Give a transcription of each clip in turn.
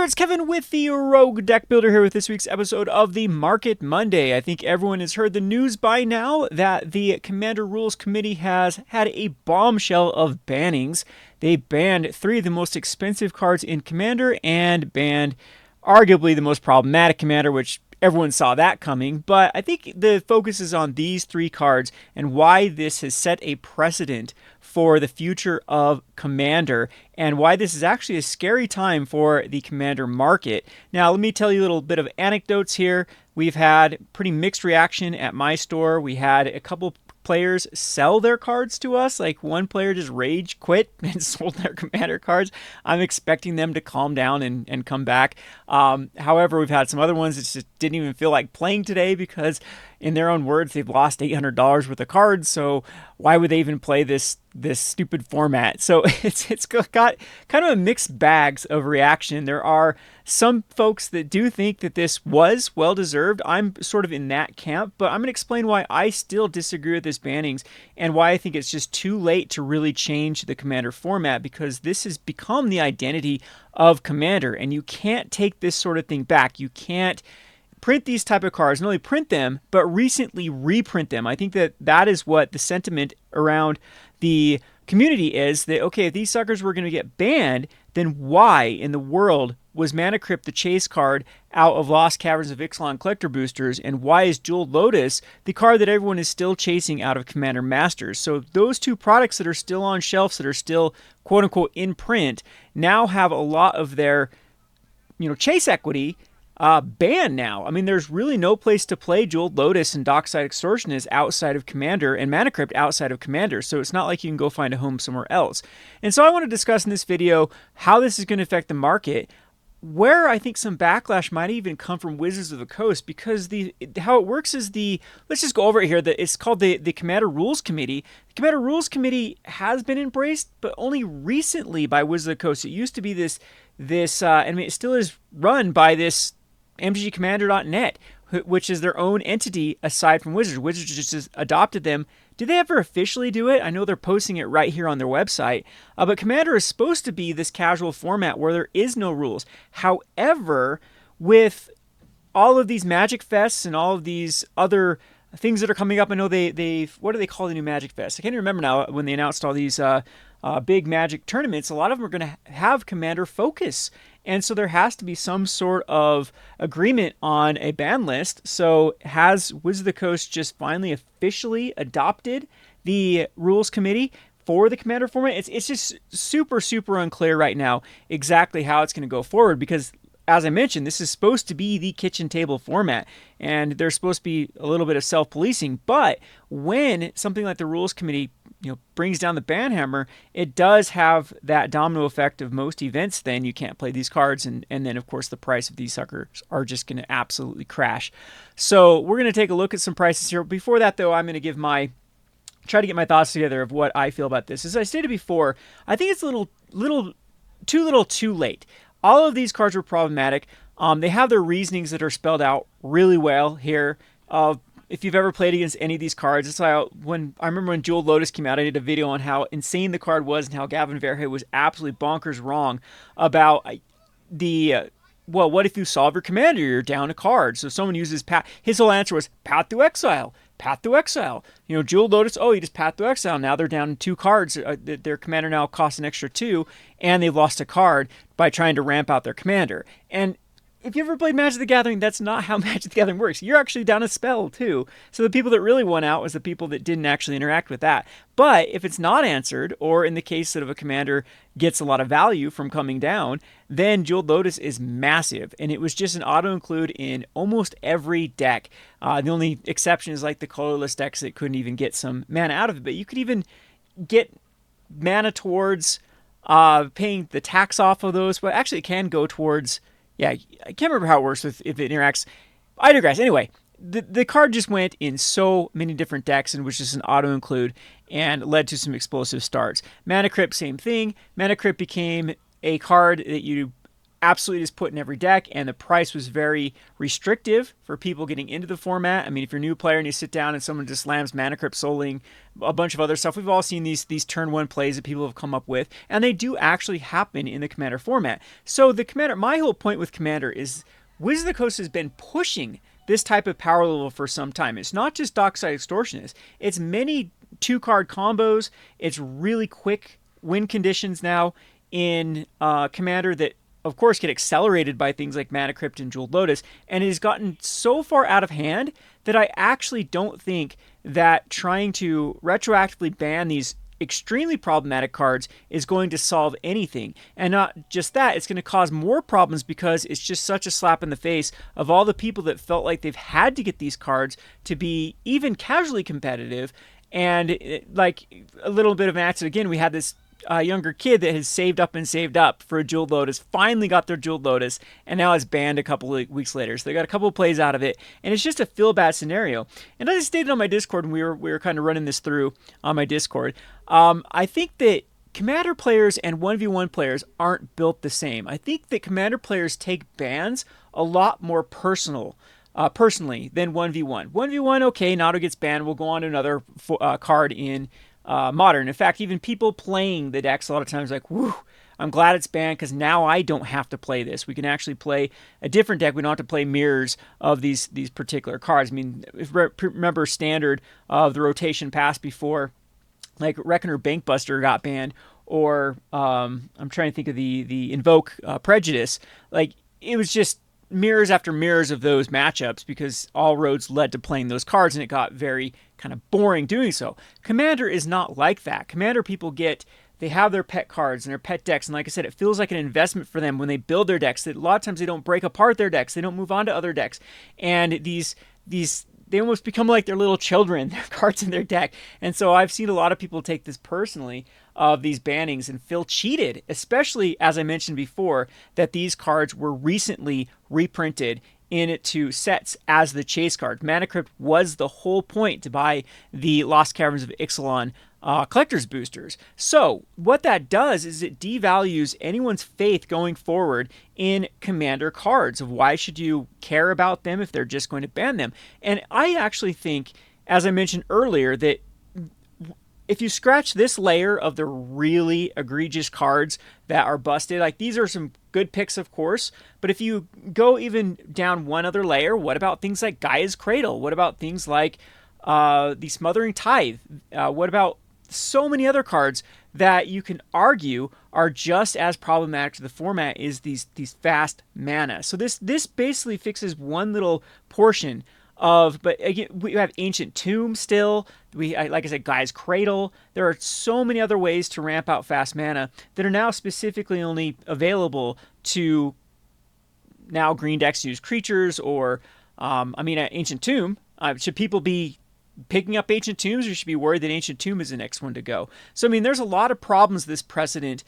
It's Kevin with the Rogue Deck Builder here with this week's episode of the Market Monday. I think everyone has heard the news by now that the Commander Rules Committee has had a bombshell of bannings. They banned 3 of the most expensive cards in Commander and banned arguably the most problematic Commander, which everyone saw that coming. But I think the focus is on these 3 cards and why this has set a precedent for the future of Commander and why this is actually a scary time for the Commander market. Now, let me tell you a little bit of anecdotes here. We've had pretty mixed reaction at my store. We had a couple players sell their cards to us. Like one player just rage quit and sold their Commander cards. I'm expecting them to calm down and come back. However, we've had some other ones that just didn't even feel like playing today because, in their own words, they've lost $800 worth of cards. So why would they even play this stupid format? So it's got kind of a mixed bags of reaction. There are some folks that do think that this was well deserved. I'm sort of in that camp, but I'm going to explain why I still disagree with this bannings and why I think it's just too late to really change the Commander format, because this has become the identity of Commander and you can't take this sort of thing back. You can't print these type of cards, not only print them, but recently reprint them. I think that is what the sentiment around the community is, that, okay, if these suckers were going to get banned, then why in the world was Mana Crypt the chase card out of Lost Caverns of Ixalan collector boosters, and why is Jeweled Lotus the card that everyone is still chasing out of Commander Masters? So those 2 products that are still on shelves, that are still quote-unquote in print, now have a lot of their chase equity banned now. I mean, there's really no place to play Jeweled Lotus and Dockside Extortionist outside of Commander, and Mana Crypt outside of Commander, so it's not like you can go find a home somewhere else. And so I want to discuss in this video how this is going to affect the market, where I think some backlash might even come from Wizards of the Coast, because how it works is let's just go over it here, it's called the Commander Rules Committee. The Commander Rules Committee has been embraced, but only recently by Wizards of the Coast. It used to be this I mean, it still is run by this mtgcommander.net, which is their own entity aside from Wizards. Wizards just adopted them. Did they ever officially do it? I know they're posting it right here on their website, but Commander is supposed to be this casual format where there is no rules. However, with all of these Magic Fests and all of these other things that are coming up, I know what do they call the new Magic Fest? I can't even remember now. When they announced all these big Magic tournaments, a lot of them are going to have Commander focus. And so there has to be some sort of agreement on a ban list. So has Wizards of the Coast just finally officially adopted the rules committee for the Commander format? It's just super, super unclear right now exactly how it's going to go forward, because, as I mentioned, this is supposed to be the kitchen table format, and there's supposed to be a little bit of self-policing. But when something like the rules committee brings down the ban hammer, it does have that domino effect of most events. Then you can't play these cards, and then of course the price of these suckers are just going to absolutely crash. So we're going to take a look at some prices here. Before that, though, I'm going to try to get my thoughts together of what I feel about this. As I stated before, I think it's a little too late. All of these cards were problematic. They have their reasonings that are spelled out really well here. If you've ever played against any of these cards, it's like I remember when Jeweled Lotus came out, I did a video on how insane the card was and how Gavin Verhey was absolutely bonkers wrong about what if you solve your commander, you're down a card. So someone uses his whole answer was Path through Exile. Path through Exile. Jeweled Lotus, you just Path through Exile. Now they're down 2 cards. Their commander now costs an extra 2, and they've lost a card by trying to ramp out their commander. And if you ever played Magic the Gathering, that's not how Magic the Gathering works. You're actually down a spell, too. So the people that really won out was the people that didn't actually interact with that. But if it's not answered, or in the case that of a commander gets a lot of value from coming down, then Jeweled Lotus is massive. And it was just an auto-include in almost every deck. The only exception is like the colorless decks that couldn't even get some mana out of it. But you could even get mana towards paying the tax off of those. But actually it can go towards... Yeah, I can't remember how it works if it interacts. I digress. Anyway, the card just went in so many different decks and was just an auto-include and led to some explosive starts. Mana Crypt, same thing. Mana Crypt became a card that you absolutely just put in every deck, and the price was very restrictive for people getting into the format. I mean, if you're a new player and you sit down and someone just slams Mana Crypt, Soling, a bunch of other stuff, we've all seen these turn one plays that people have come up with, and they do actually happen in the Commander format. So the Commander, my whole point with Commander is Wizards of the Coast has been pushing this type of power level for some time. It's not just Dockside Extortionist, it's many 2-card combos. It's really quick win conditions now in Commander that of course get accelerated by things like Mana Crypt and Jeweled Lotus, and it has gotten so far out of hand that I actually don't think that trying to retroactively ban these extremely problematic cards is going to solve anything. And not just that, it's going to cause more problems because it's just such a slap in the face of all the people that felt like they've had to get these cards to be even casually competitive. And like a little bit of an accident again, we had this younger kid that has saved up for a Jeweled Lotus, finally got their Jeweled Lotus, and now is banned a couple of weeks later. So they got a couple of plays out of it, and it's just a feel bad scenario. And as I stated on my Discord, and we were kind of running this through on my Discord, I think that Commander players and 1v1 players aren't built the same. I think that Commander players take bans a lot more personally than 1v1. 1v1, okay, Nato gets banned, we'll go on to another card in Modern. In fact, even people playing the decks a lot of times like, whew, I'm glad it's banned because now I don't have to play this. We can actually play a different deck. We don't have to play mirrors of these particular cards. I mean, if remember Standard of the rotation passed before, like Reckoner Bankbuster got banned, or I'm trying to think of the Invoke Prejudice. Like, it was just mirrors after mirrors of those matchups because all roads led to playing those cards, and it got very kind of boring doing so. Commander is not like that. Commander people they have their pet cards and their pet decks, and like I said, it feels like an investment for them when they build their decks. That a lot of times they don't break apart their decks, they don't move on to other decks, and these they almost become like their little children, their cards in their deck. And so I've seen a lot of people take this personally of these bannings and feel cheated, especially as I mentioned before, that these cards were recently reprinted into sets as the chase card. Mana Crypt was the whole point to buy the Lost Caverns of Ixalan collector's boosters. So what that does is it devalues anyone's faith going forward in Commander cards. Of why should you care about them if they're just going to ban them? And I actually think, as I mentioned earlier, that if you scratch this layer of the really egregious cards that are busted, like these are some good picks, of course, but if you go even down one other layer, what about things like Gaia's Cradle? What about things like the Smothering Tithe? What about so many other cards that you can argue are just as problematic to the format is these fast mana? So this basically fixes one little portion of, but again, we have Ancient Tomb still. Like I said, Gaia's Cradle. There are so many other ways to ramp out fast mana that are now specifically only available to now green decks use creatures, or Ancient Tomb. Should people be picking up Ancient Tombs, or should be worried that Ancient Tomb is the next one to go? So I mean, there's a lot of problems this precedent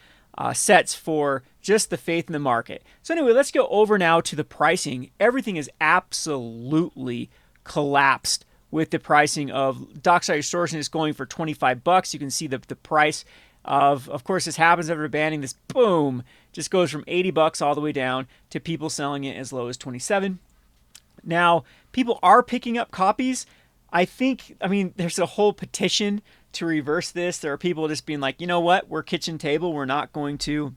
sets for just the faith in the market. So anyway, let's go over now to the pricing. Everything is absolutely collapsed with the pricing of Dockside Extortion is going for $25. You can see the price of course, this happens after banning. This boom just goes from $80 all the way down to people selling it as low as $27. Now, people are picking up copies. I mean, there's a whole petition to reverse this. There are people just being like, you know what, we're kitchen table. We're not going to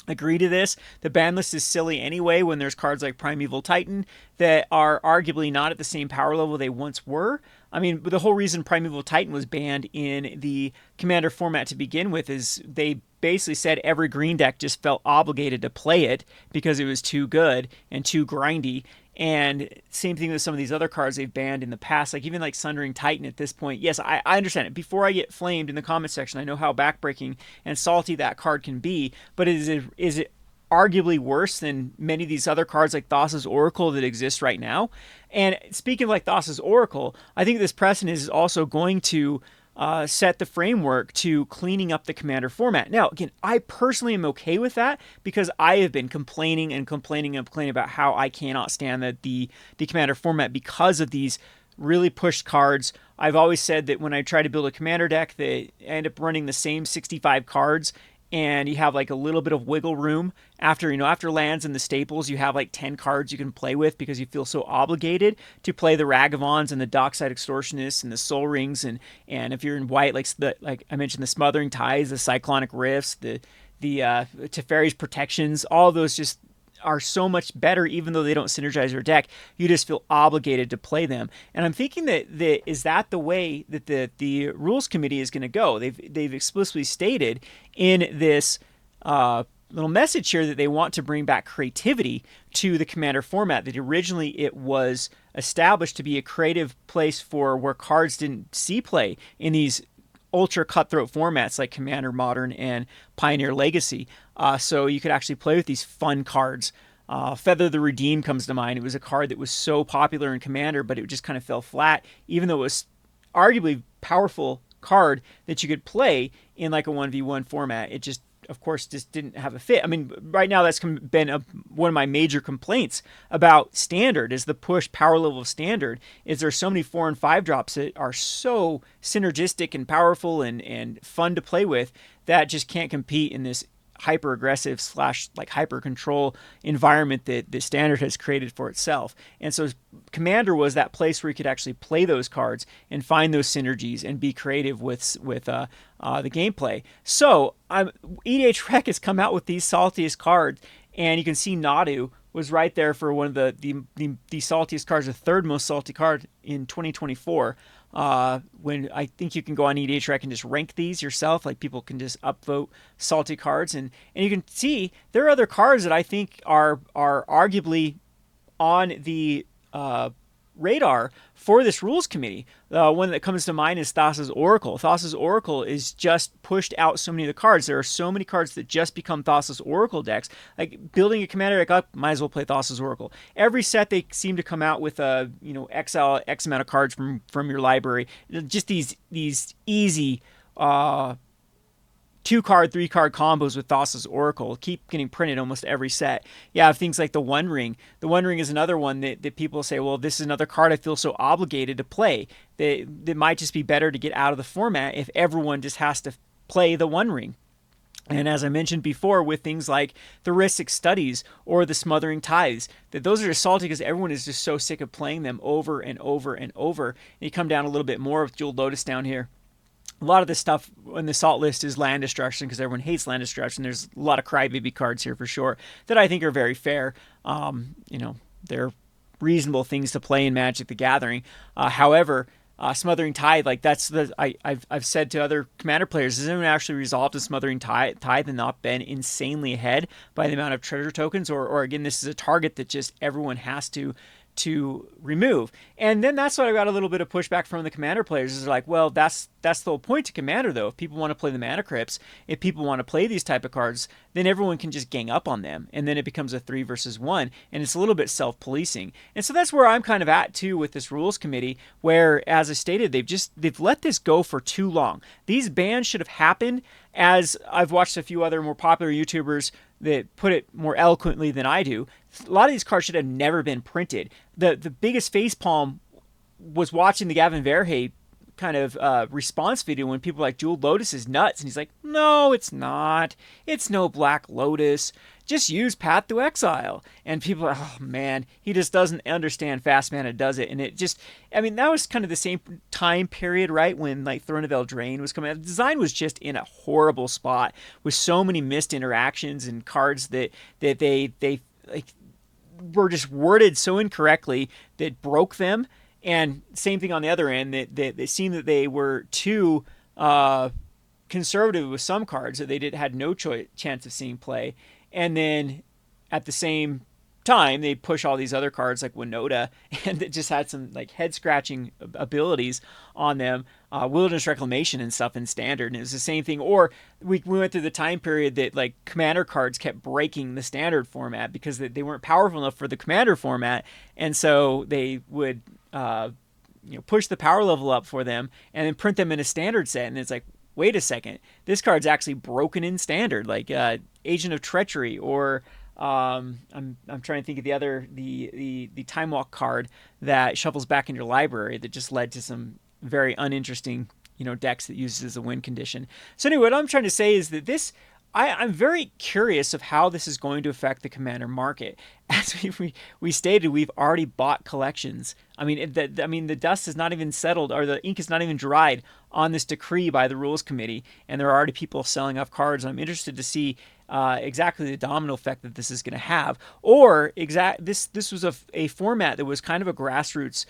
agree to this. The ban list is silly anyway when there's cards like Primeval Titan that are arguably not at the same power level they once were. I mean, the whole reason Primeval Titan was banned in the Commander format to begin with is they basically said every green deck just felt obligated to play it because it was too good and too grindy. And same thing with some of these other cards they've banned in the past, like even like Sundering Titan at this point. Yes, I understand it. Before I get flamed in the comment section, I know how backbreaking and salty that card can be, but is it arguably worse than many of these other cards like Thassa's Oracle that exist right now? And speaking of like Thassa's Oracle, I think this precedent is also going to set the framework to cleaning up the Commander format. Now, again, I personally am okay with that because I have been complaining about how I cannot stand the Commander format because of these really pushed cards. I've always said that when I try to build a Commander deck, they end up running the same 65 cards, and you have like a little bit of wiggle room after lands and the staples. You have like 10 cards you can play with because you feel so obligated to play the Ragavons and the Dockside Extortionists and the Soul Rings, and if you're in white, like I mentioned, the Smothering Tides, the Cyclonic Rifts, the Teferi's Protections, all of those just are so much better. Even though they don't synergize your deck, you just feel obligated to play them. And I'm thinking that is that the way that the rules committee is going to go. They've explicitly stated in this little message here that they want to bring back creativity to the Commander format. That originally it was established to be a creative place for where cards didn't see play in these ultra cutthroat formats like Commander Modern and Pioneer Legacy. So you could actually play with these fun cards. Feather the Redeem comes to mind. It was a card that was so popular in Commander, but it just kind of fell flat, even though it was arguably powerful card that you could play in like a 1v1 format. It just, of course, just didn't have a fit. I mean, right now that's been one of my major complaints about Standard is the push power level of Standard. Is there's so many 4 and 5 drops that are so synergistic and powerful and fun to play with that just can't compete in this hyper aggressive / like hyper control environment that the Standard has created for itself. And so Commander was that place where you could actually play those cards and find those synergies and be creative with the gameplay. So EDH Rec has come out with these saltiest cards, and you can see Nadu was right there for one of the saltiest cards, the third most salty card in 2024. When I think you can go on EDH Rec and just rank these yourself, like people can just upvote salty cards, and you can see there are other cards that I think are arguably on the radar for this rules committee. One that comes to mind is Thassa's Oracle. Thassa's Oracle is just pushed out so many of the cards. There are so many cards that just become Thassa's Oracle decks. Like building a commander deck up, might as well play Thassa's Oracle. Every set they seem to come out with exile X amount of cards from your library. Just these easy 2-card, 3-card combos with Thassa's Oracle keep getting printed almost every set. Yeah, things like the One Ring. The One Ring is another one that people say, well, this is another card I feel so obligated to play. That might just be better to get out of the format if everyone just has to play the One Ring. And as I mentioned before, with things like the Ristic Studies or the Smothering Tithes, that those are just salty because everyone is just so sick of playing them over and over and over. And you come down a little bit more with Jeweled Lotus down here. A lot of this stuff on the salt list is land destruction because everyone hates land destruction. There's a lot of crybaby cards here for sure that I think are very fair. They're reasonable things to play in Magic the Gathering. However, Smothering Tithe, like I've said to other Commander players, has anyone actually resolved a Smothering Tithe and not been insanely ahead by the amount of treasure tokens? Or again, this is a target that just everyone has to remove. And then that's what I got a little bit of pushback from the Commander players is like, well, that's the whole point to Commander though. If people want to play the Mana Crypts, if people want to play these type of cards, then everyone can just gang up on them, and then it becomes a 3 versus 1, and it's a little bit self-policing. And so that's where I'm kind of at too with this rules committee, where, as I stated, they've let this go for too long. These bans should have happened, as I've watched a few other more popular YouTubers that put it more eloquently than I do. A lot of these cards should have never been printed. The biggest facepalm was watching the Gavin Verhey kind of response video when people were like, Jeweled Lotus is nuts. And he's like, no, it's not. It's no Black Lotus. Just use Path to Exile. And people are, oh man, he just doesn't understand Fast Mana does it. And it just, I mean, that was kind of the same time period, right? When like Throne of Eldraine was coming out. The design was just in a horrible spot with so many missed interactions and cards that they like were just worded so incorrectly that broke them. And same thing on the other end, that it seemed that they were too conservative with some cards, that they had no chance of seeing play. And then at the same time, they push all these other cards like Winota, and it just had some like head-scratching abilities on them. Wilderness Reclamation and stuff in Standard, and it was the same thing. Or we went through the time period that like Commander cards kept breaking the Standard format because they weren't powerful enough for the Commander format, and so they would push the power level up for them and then print them in a Standard set. And it's like, wait a second, this card's actually broken in Standard, like Agent of Treachery, or I'm trying to think of the Time Walk card that shuffles back in your library that just led to some very uninteresting decks that uses as a win condition. So anyway, what I'm trying to say is that this, I'm very curious of how this is going to affect the Commander market. As we stated, we've already bought collections. I mean, the dust is not even settled, or the ink is not even dried on this decree by the Rules Committee, and there are already people selling off cards. I'm interested to see exactly the domino effect that this is going to have, or this was a format that was kind of a grassroots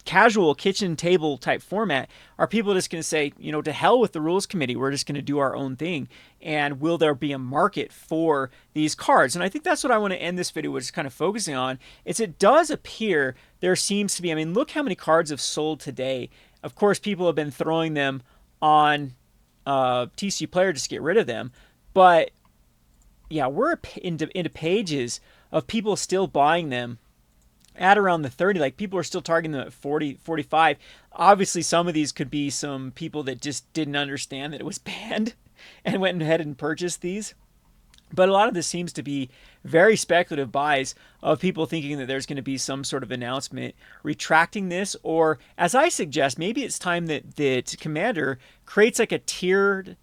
casual kitchen table type format. Are people just going to say, to hell with the Rules Committee, we're just going to do our own thing? And will there be a market for these cards? And I think that's what I want to end this video with, just kind of focusing on. It does appear there seems to be, I mean, look how many cards have sold today. Of course, people have been throwing them on TCG Player just to get rid of them. But yeah, we're into pages of people still buying them at around the 30. Like, people are still targeting them at 40, 45. Obviously, some of these could be some people that just didn't understand that it was banned and went ahead and purchased these. But a lot of this seems to be very speculative buys of people thinking that there's going to be some sort of announcement retracting this, or, as I suggest, maybe it's time that Commander creates like a tiered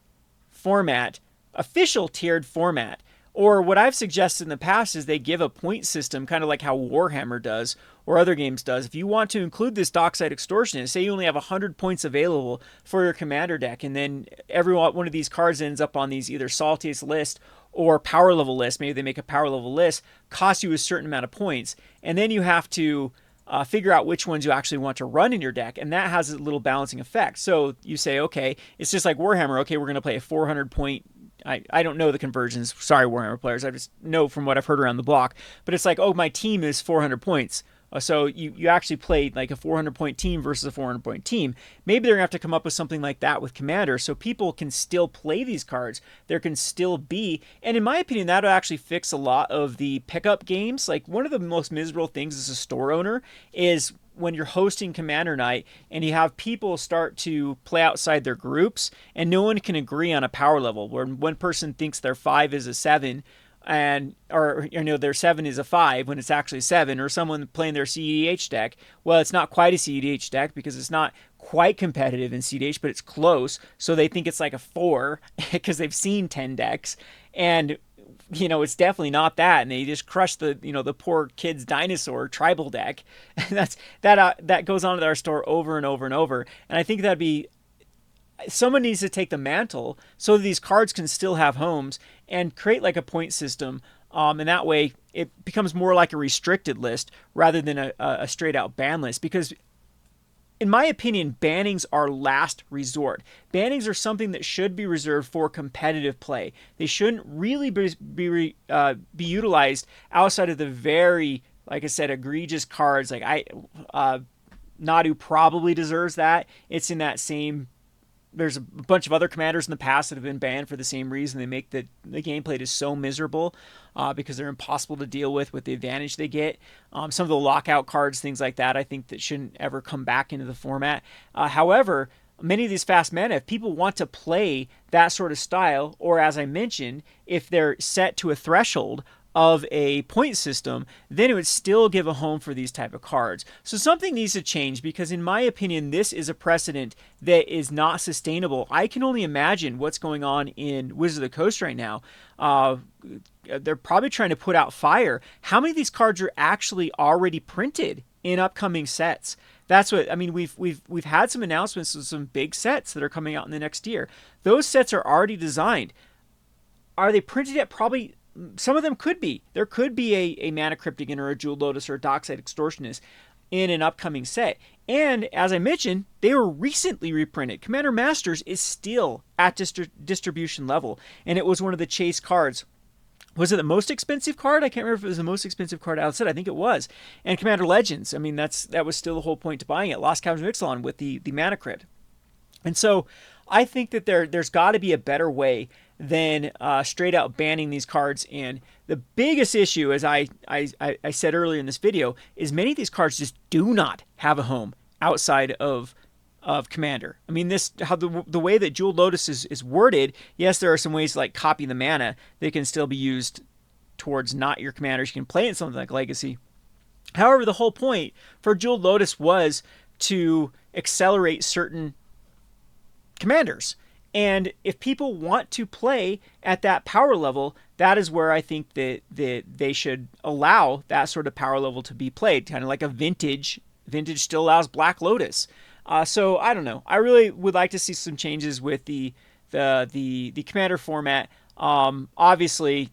format, official tiered format. Or what I've suggested in the past is they give a point system, kind of like how Warhammer does or other games does. If you want to include this Dockside Extortionist, say you only have 100 points available for your Commander deck, and then every one of these cards ends up on these either Saltiest list or power level list. Maybe they make a power level list, cost you a certain amount of points, and then you have to figure out which ones you actually want to run in your deck, and that has a little balancing effect. So you say, okay, it's just like Warhammer. Okay, we're going to play a 400 point. I don't know the conversions. Sorry, Warhammer players. I just know from what I've heard around the block. But it's like, oh, my team is 400 points. So you actually played like a 400-point team versus a 400-point team. Maybe they're going to have to come up with something like that with Commander so people can still play these cards. There can still be, and in my opinion, that'll actually fix a lot of the pickup games. Like, one of the most miserable things as a store owner is when you're hosting Commander Night and you have people start to play outside their groups and no one can agree on a power level, where one person thinks their 5 is a 7 and or their 7 is a 5 when it's actually 7, or someone playing their CEDH deck. Well, it's not quite a CEDH deck because it's not quite competitive in CEDH, but it's close, so they think it's like a 4 because they've seen 10 decks, and it's definitely not that, and they just crush the poor kid's dinosaur tribal deck. that goes on at our store over and over and over. And I think someone needs to take the mantle so that these cards can still have homes and create like a point system, and that way it becomes more like a restricted list rather than a straight out ban list. Because in my opinion, bannings are last resort. Bannings are something that should be reserved for competitive play. They shouldn't really be utilized outside of the very, like I said, egregious cards. Like Nadu probably deserves that. It's in that same. There's a bunch of other commanders in the past that have been banned for the same reason. They make the gameplay just so miserable because they're impossible to deal with the advantage they get. Some of the lockout cards, things like that, I think that shouldn't ever come back into the format. However, many of these fast mana, if people want to play that sort of style, or as I mentioned, if they're set to a threshold of a point system, then it would still give a home for these type of cards. So something needs to change, because in my opinion, this is a precedent that is not sustainable. I can only imagine what's going on in Wizard of the Coast right now. They're probably trying to put out fire. How many of these cards are actually already printed in upcoming sets? That's what I mean. We've had some announcements of some big sets that are coming out in the next year. Those sets are already designed. Are they printed yet? Probably. Some of them could be. There could be a Mana Cryptic or a Jeweled Lotus or a Dockside Extortionist in an upcoming set. And as I mentioned, they were recently reprinted. Commander Masters is still at distribution level, and it was one of the chase cards. Was it the most expensive card? I can't remember if it was the most expensive card outside. I think it was. And Commander Legends, I mean, that was still the whole point to buying it. Lost Caverns of Ixalan with the Mana Crypt. And so I think that there's got to be a better way than straight out banning these cards. And the biggest issue, as I said earlier in this video, is many of these cards just do not have a home outside of Commander. I mean, the way that Jeweled Lotus is worded, yes, there are some ways to like copy the mana that can still be used towards not your commanders. You can play it in something like Legacy. However, the whole point for Jeweled Lotus was to accelerate certain commanders. And if people want to play at that power level, that is where I think that they should allow that sort of power level to be played, kind of like a vintage. Vintage still allows Black Lotus. So I don't know. I really would like to see some changes with the Commander format. Obviously,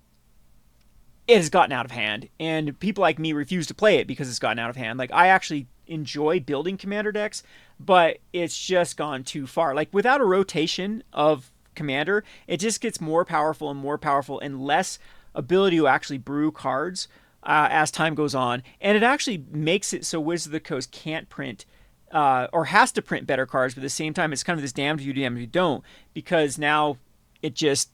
it has gotten out of hand, and people like me refuse to play it because it's gotten out of hand. Like, I actually enjoy building commander decks, but it's just gone too far. Like, without a rotation of commander, it just gets more powerful and less ability to actually brew cards as time goes on. And it actually makes it so Wizards of the Coast can't print or has to print better cards, but at the same time, it's kind of this damned if you do, damned if you don't, because now it just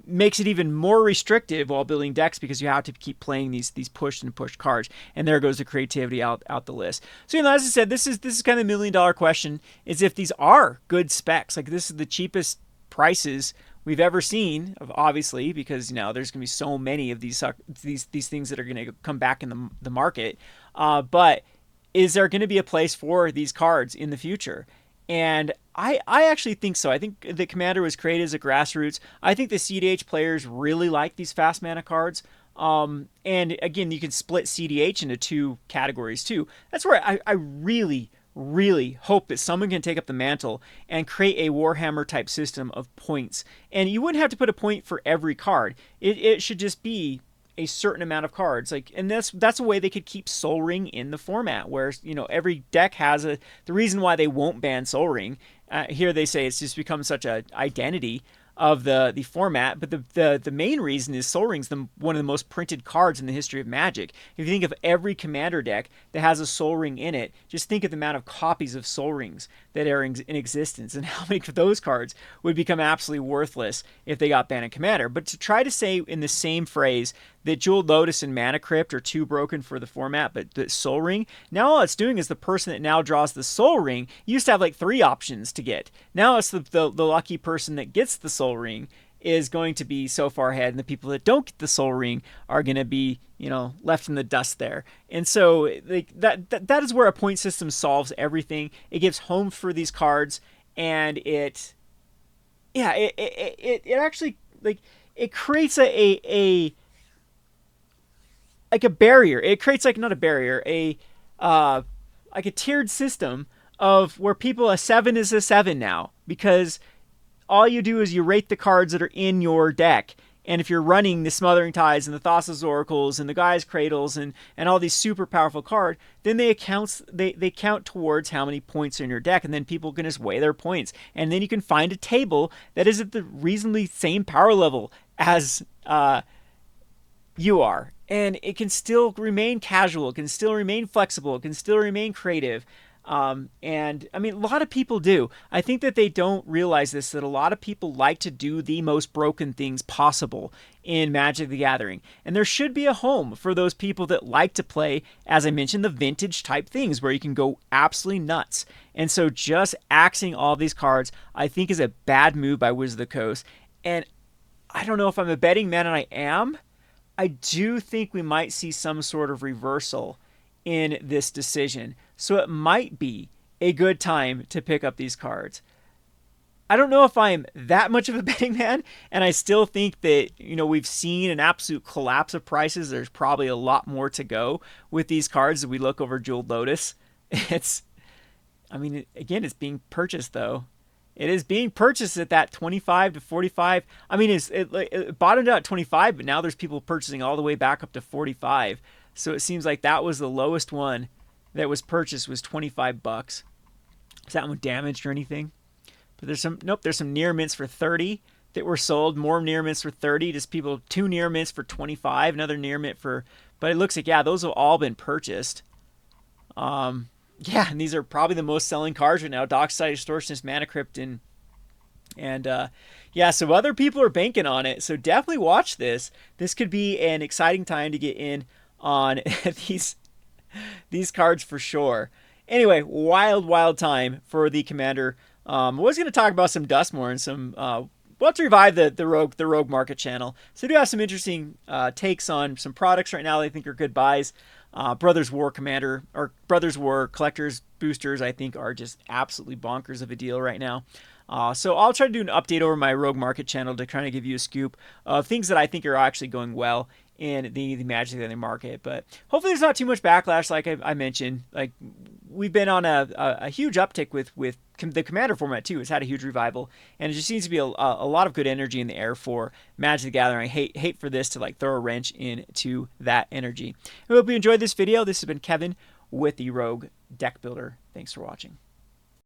makes it even more restrictive while building decks because you have to keep playing these pushed and pushed cards, and there goes the creativity out the list. So as I said, this is kind of $1 million question: is if these are good specs. Like, this is the cheapest prices we've ever seen, obviously, because there's gonna be so many of these things that are gonna come back in the market. But is there going to be a place for these cards in the future? And I actually think so. I think the Commander was created as a grassroots. I think the CDH players really like these fast mana cards. And again, you can split CDH into two categories too. That's where I really, really hope that someone can take up the mantle and create a Warhammer type system of points. And you wouldn't have to put a point for every card. It should just be a certain amount of cards, and that's a way they could keep Sol Ring in the format, where every deck has the reason why they won't ban Sol Ring. Here they say it's just become such a identity of the format, but the main reason is Sol Ring's one of the most printed cards in the history of Magic. If you think of every Commander deck that has a Sol Ring in it, just think of the amount of copies of Sol Rings that are in existence, and how many of those cards would become absolutely worthless if they got banned in Commander. But to try to say in the same phrase that Jeweled Lotus and Mana Crypt are too broken for the format, but the Sol Ring, now all it's doing is the person that now draws the Sol Ring used to have like 3 options to get. Now it's the lucky person that gets the Sol Ring is going to be so far ahead, and the people that don't get the Sol Ring are going to be, left in the dust there. And so that is where a point system solves everything. It gives homes for these cards, and it actually, like, it creates a barrier. It creates not a barrier, like a tiered system of where a 7 is a 7 now, because all you do is you rate the cards that are in your deck. And if you're running the Smothering Tides and the Thassa's Oracles and the Gaia's Cradles and all these super powerful cards, then they count towards how many points are in your deck, and then people can just weigh their points. And then you can find a table that is at the reasonably same power level as you are. And it can still remain casual, it can still remain flexible, it can still remain creative. And I mean, a lot of people do. I think that they don't realize this, that a lot of people like to do the most broken things possible in Magic the Gathering. And there should be a home for those people that like to play, as I mentioned, the vintage type things where you can go absolutely nuts. And so just axing all these cards, I think, is a bad move by Wizards of the Coast. And I don't know if I'm a betting man, and I am. I do think we might see some sort of reversal in this decision. So it might be a good time to pick up these cards. I don't know if I'm that much of a betting man, and I still think that, we've seen an absolute collapse of prices. There's probably a lot more to go with these cards as we look over Jeweled Lotus. It's being purchased, though. It is being purchased at that 25 to 45. I mean, it bottomed out at 25, but now there's people purchasing all the way back up to 45. So it seems like that was the lowest one that was purchased, was $25. Is that one damaged or anything? But there's some near mints for 30 that were sold. More near mints for 30. Just people, 2 near mints for 25. Another near mint but it looks like, those have all been purchased. And these are probably the most selling cards right now. Dockside Distortionist, Mana Crypt, so other people are banking on it. So definitely watch this. This could be an exciting time to get in on these cards for sure. Anyway, wild time for the Commander. I was going to talk about some Dustmore and some. Let's revive the Rogue Market channel. So I do have some interesting takes on some products right now that I think are good buys. Brothers War Commander or Brothers War Collectors boosters, I think, are just absolutely bonkers of a deal right now. So I'll try to do an update over my Rogue Market channel to kind of give you a scoop of things that I think are actually going well in the Magic the Gathering market. But hopefully there's not too much backlash, like I mentioned. Like, we've been on a huge uptick with the Commander format too. It's had a huge revival, and it just seems to be a lot of good energy in the air for Magic the Gathering. I hate for this to like throw a wrench into that energy. I hope you enjoyed this video. This has been Kevin with the Rogue Deck Builder. Thanks for watching.